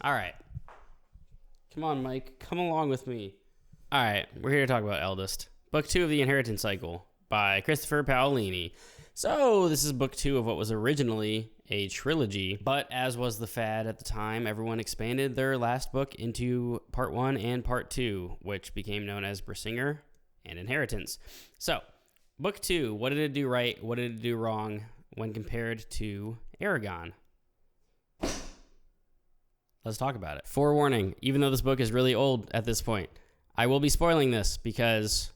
All right. Come on, Mike. Come along with me. All right. We're here to talk about Eldest, Book 2 of the Inheritance Cycle by Christopher Paolini. So this is Book 2 of what was originally a trilogy, but as was the fad at the time, everyone expanded their last book into Part 1 and Part 2, which became known as Brisingar and Inheritance. So, Book 2, what did it do right? What did it do wrong when compared to Eragon? Let's talk about it. Forewarning, even though this book is really old at this point, I will be spoiling this because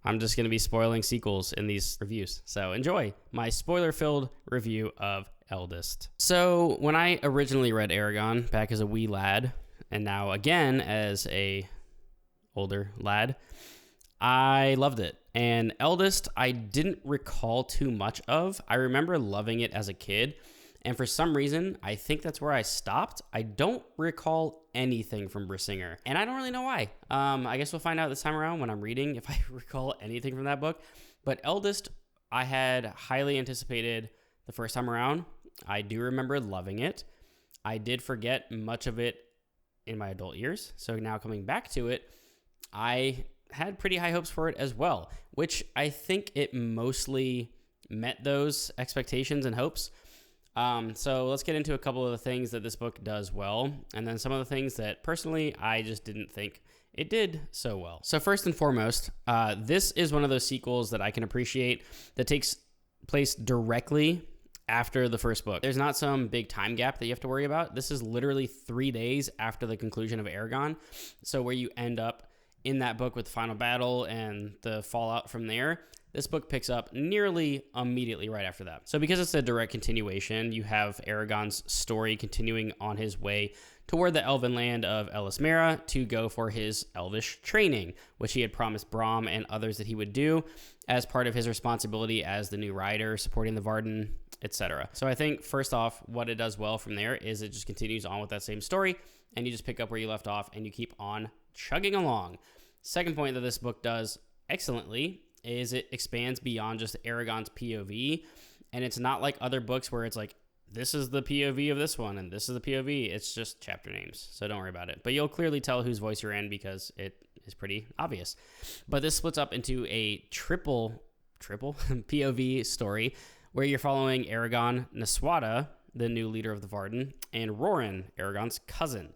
I'm just going to be spoiling sequels in these reviews. So enjoy my spoiler-filled review of Eldest. So when I originally read Eragon back as a wee lad, and now again as a older lad, I loved it. And Eldest, I didn't recall too much of. I remember loving it as a kid. And for some reason, I think that's where I stopped. I don't recall anything from Brisingar, and I don't really know why. I guess we'll find out this time around when I'm reading if I recall anything from that book. But Eldest, I had highly anticipated the first time around. I do remember loving it. I did forget much of it in my adult years. So now coming back to it, I had pretty high hopes for it as well, which I think it mostly met those expectations and hopes. So let's get into a couple of the things that this book does well, and then some of the things that personally I just didn't think it did so well. So first and foremost, this is one of those sequels that I can appreciate that takes place directly after the first book. There's not some big time gap that you have to worry about. This is literally 3 days after the conclusion of Eragon. So where you end up in that book with the final battle and the fallout from there, this book picks up nearly immediately right after that. So because it's a direct continuation, you have Eragon's story continuing on his way toward the elven land of Elismera to go for his elvish training, which he had promised Brom and others that he would do as part of his responsibility as the new rider, supporting the Varden, etc. So I think first off, what it does well from there is it just continues on with that same story, and you just pick up where you left off and you keep on chugging along. Second point that this book does excellently is it expands beyond just Eragon's POV, and it's not like other books where it's like, this is the POV of this one, and this is the POV. It's just chapter names, so don't worry about it. But you'll clearly tell whose voice you're in because it is pretty obvious. But this splits up into a triple POV story where you're following Eragon, Nasuada, the new leader of the Varden, and Roran, Eragon's cousin.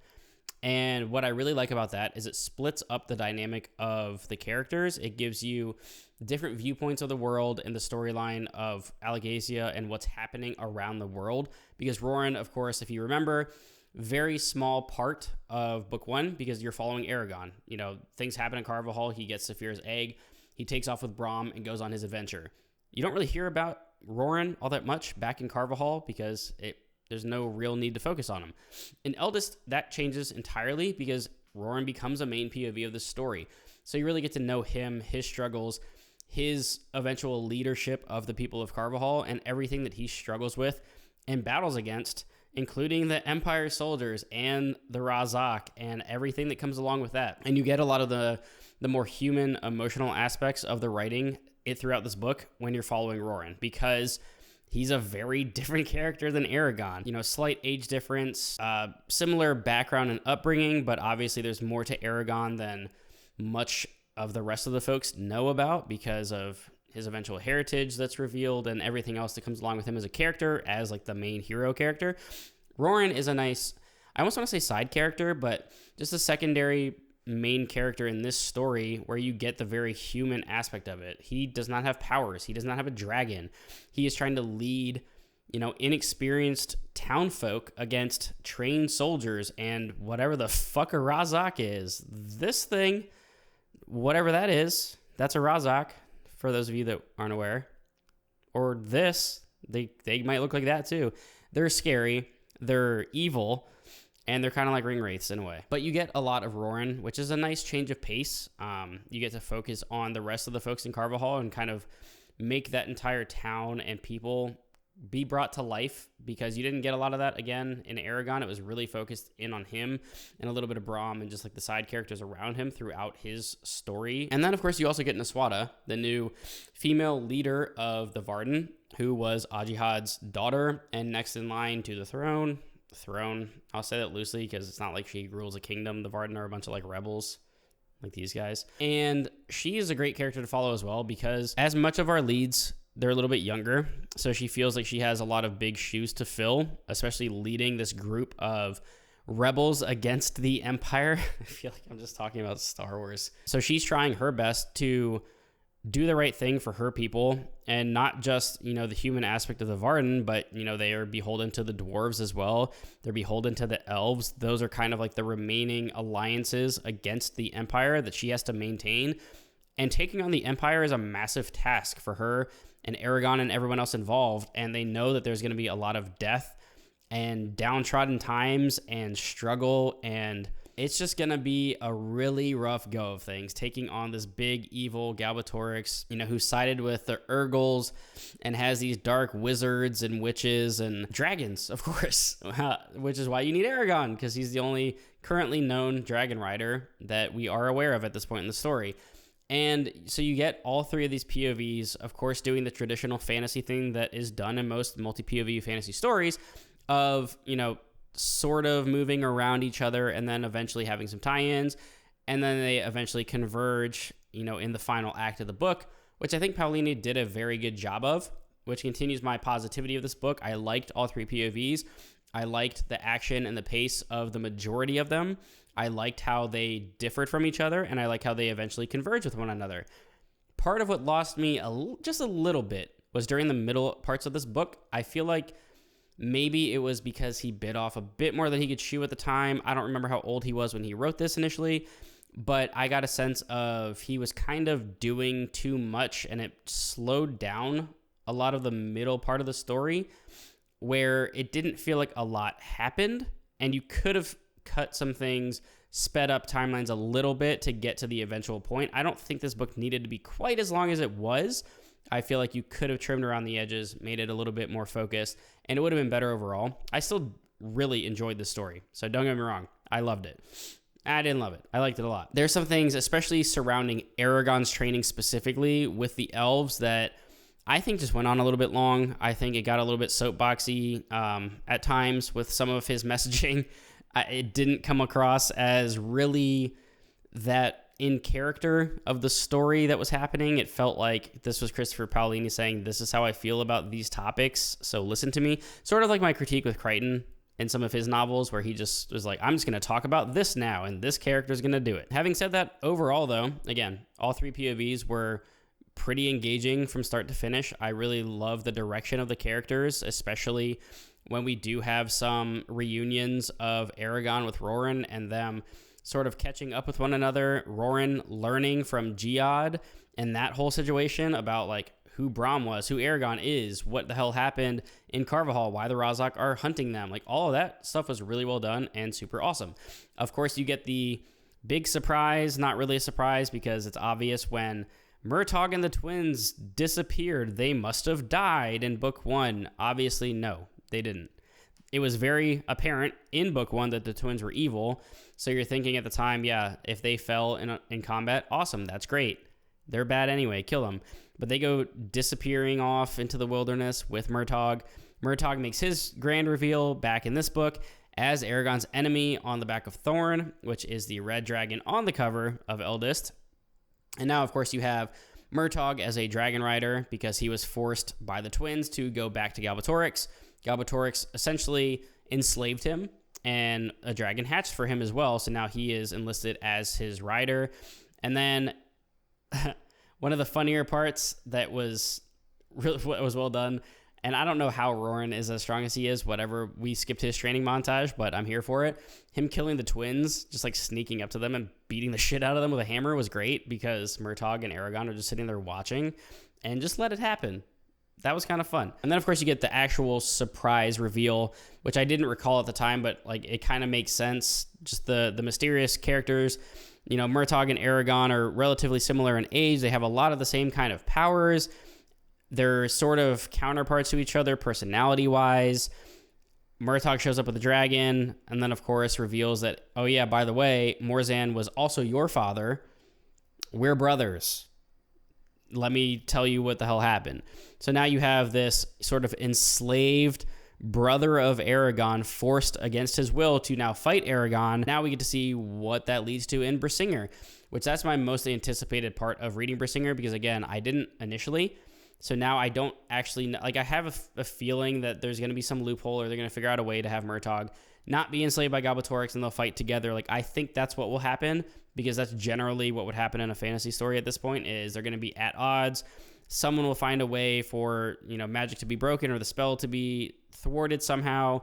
And what I really like about that is it splits up the dynamic of the characters. It gives you different viewpoints of the world and the storyline of Allegasia and what's happening around the world. Because Roran, of course, if you remember, very small part of book 1 because you're following Eragon. You know, things happen in Carvajal. He gets Saphira's egg. He takes off with Brom and goes on his adventure. You don't really hear about Roran all that much back in Carvajal because there's no real need to focus on him. In Eldest, that changes entirely because Roran becomes a main POV of the story. So you really get to know him, his struggles, his eventual leadership of the people of Carvajal, and everything that he struggles with and battles against, including the Empire soldiers and the Razak and everything that comes along with that. And you get a lot of the more human, emotional aspects of the writing throughout this book when you're following Roran, because he's a very different character than Eragon. You know, slight age difference, similar background and upbringing, but obviously there's more to Eragon than much of the rest of the folks know about because of his eventual heritage that's revealed and everything else that comes along with him as a character, as like the main hero character. Roran is a nice, I almost want to say side character, but just a secondary main character in this story where you get the very human aspect of it. He does not have powers. He does not have a dragon. He is trying to lead, you know, inexperienced townfolk against trained soldiers and whatever the fuck a Razak is. This thing, whatever that is, that's a Razak, for those of you that aren't aware. Or this, they might look like that too. They're scary, they're evil, and they're kind of like ring wraiths in a way. But you get a lot of Roran, which is a nice change of pace. You get to focus on the rest of the folks in Carvajal and kind of make that entire town and people be brought to life, because you didn't get a lot of that again in Eragon. It was really focused in on him and a little bit of Brom and just like the side characters around him throughout his story. And then of course you also get Nasuada, the new female leader of the Varden, who was Ajihad's daughter and next in line to the throne throne. I'll say that loosely because it's not like she rules a kingdom. The Varden are a bunch of like rebels, like these guys. And she is a great character to follow as well because as much of our leads, they're a little bit younger. So she feels like she has a lot of big shoes to fill, especially leading this group of rebels against the Empire. I feel like I'm just talking about Star Wars. So she's trying her best to do the right thing for her people, and not just, the human aspect of the Varden, but, they are beholden to the dwarves as well. They're beholden to the elves. Those are kind of like the remaining alliances against the Empire that she has to maintain. And taking on the Empire is a massive task for her and Eragon and everyone else involved. And they know that there's going to be a lot of death and downtrodden times and struggle, and it's just going to be a really rough go of things, taking on this big evil Galbatorix, who sided with the Urgles and has these dark wizards and witches and dragons, of course, which is why you need Eragon, because he's the only currently known dragon rider that we are aware of at this point in the story. And so you get all three of these POVs, of course, doing the traditional fantasy thing that is done in most multi-POV fantasy stories of, sort of moving around each other and then eventually having some tie-ins. And then they eventually converge, in the final act of the book, which I think Paolini did a very good job of, which continues my positivity of this book. I liked all three POVs. I liked the action and the pace of the majority of them. I liked how they differed from each other, and I like how they eventually converge with one another. Part of what lost me just a little bit was during the middle parts of this book. I feel like maybe it was because he bit off a bit more than he could chew at the time. I don't remember how old he was when he wrote this initially, but I got a sense of he was kind of doing too much, and it slowed down a lot of the middle part of the story where it didn't feel like a lot happened, and you could have cut some things, sped up timelines a little bit to get to the eventual point. I don't think this book needed to be quite as long as it was. I feel like you could have trimmed around the edges, made it a little bit more focused, and it would have been better overall. I still really enjoyed this story, so don't get me wrong. I loved it. I didn't love it. I liked it a lot. There's some things, especially surrounding Eragon's training specifically with the elves, that I think just went on a little bit long. I think it got a little bit soapboxy at times with some of his messaging. It didn't come across as really that in character of the story that was happening. It felt like this was Christopher Paolini saying, this is how I feel about these topics, so listen to me. Sort of like my critique with Crichton in some of his novels, where he just was like, I'm just going to talk about this now, and this character is going to do it. Having said that, overall, though, again, all three POVs were pretty engaging from start to finish. I really love the direction of the characters, especially when we do have some reunions of Eragon with Roran and them sort of catching up with one another. Roran learning from Geod and that whole situation about like who Brahm was, who Eragon is, what the hell happened in Carvajal, why the Razak are hunting them. Like all of that stuff was really well done and super awesome. Of course, you get the big surprise, not really a surprise because it's obvious when Murtagh and the twins disappeared. They must have died in book one. Obviously, no, they didn't. It was very apparent in book one that the twins were evil. So you're thinking at the time, yeah, if they fell in combat, awesome, that's great. They're bad anyway, kill them. But they go disappearing off into the wilderness with Murtagh. Murtagh makes his grand reveal back in this book as Eragon's enemy on the back of Thorn, which is the red dragon on the cover of Eldest. And now, of course, you have Murtagh as a dragon rider because he was forced by the twins to go back to Galbatorix. Galbatorix essentially enslaved him, and a dragon hatched for him as well. So now he is enlisted as his rider. And then one of the funnier parts that was really was well done, and I don't know how Roran is as strong as he is, whatever, we skipped his training montage, but I'm here for it. Him killing the twins, just like sneaking up to them and beating the shit out of them with a hammer was great because Murtagh and Eragon are just sitting there watching and just let it happen. That was kind of fun. And then, of course, you get the actual surprise reveal, which I didn't recall at the time, but like it kind of makes sense. Just the mysterious characters. You know, Murtagh and Eragon are relatively similar in age. They have a lot of the same kind of powers. They're sort of counterparts to each other personality-wise. Murtagh shows up with a dragon, and then, of course, reveals that, oh yeah, by the way, Morzan was also your father. We're brothers. Let me tell you what the hell happened. So now you have this sort of enslaved brother of Eragon, forced against his will to now fight Eragon. Now we get to see what that leads to in Brisingr, which that's my most anticipated part of reading Brisingr, because again, I didn't initially. So now I don't actually, like, I have a feeling that there's going to be some loophole, or they're going to figure out a way to have Murtagh not be enslaved by Galbatorix and they'll fight together. Like, I think that's what will happen, because that's generally what would happen in a fantasy story at this point, is they're going to be at odds. Someone will find a way for, magic to be broken or the spell to be thwarted somehow,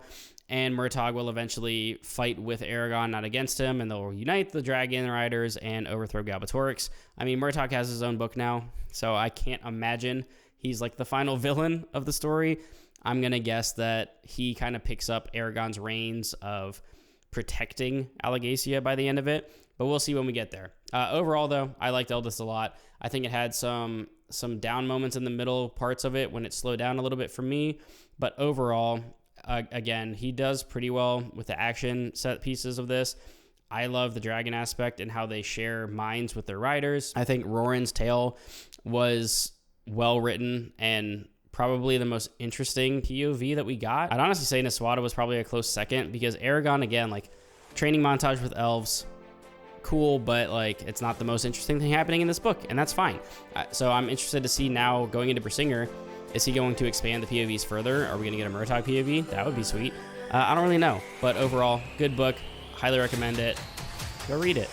and Murtagh will eventually fight with Eragon, not against him, and they'll unite the Dragon Riders and overthrow Galbatorix. I mean, Murtagh has his own book now, so I can't imagine he's like the final villain of the story. I'm going to guess that he kind of picks up Eragon's reins of protecting Alagacia by the end of it, but we'll see when we get there. Overall, though, I liked Eldest a lot. I think it had some down moments in the middle parts of it when it slowed down a little bit for me, but overall, again, he does pretty well with the action set pieces of this. I love the dragon aspect and how they share minds with their riders. I think Roran's tale was well written and probably the most interesting POV that we got. I'd honestly say Nasuada was probably a close second, because Eragon, again, like, training montage with elves, cool, but like, it's not the most interesting thing happening in this book, and that's fine. So I'm interested to see now going into Brisingr, is he going to expand the POVs further? Are we going to get a Murtagh POV? That would be sweet. I don't really know, but overall, good book. Highly recommend it. Go read it.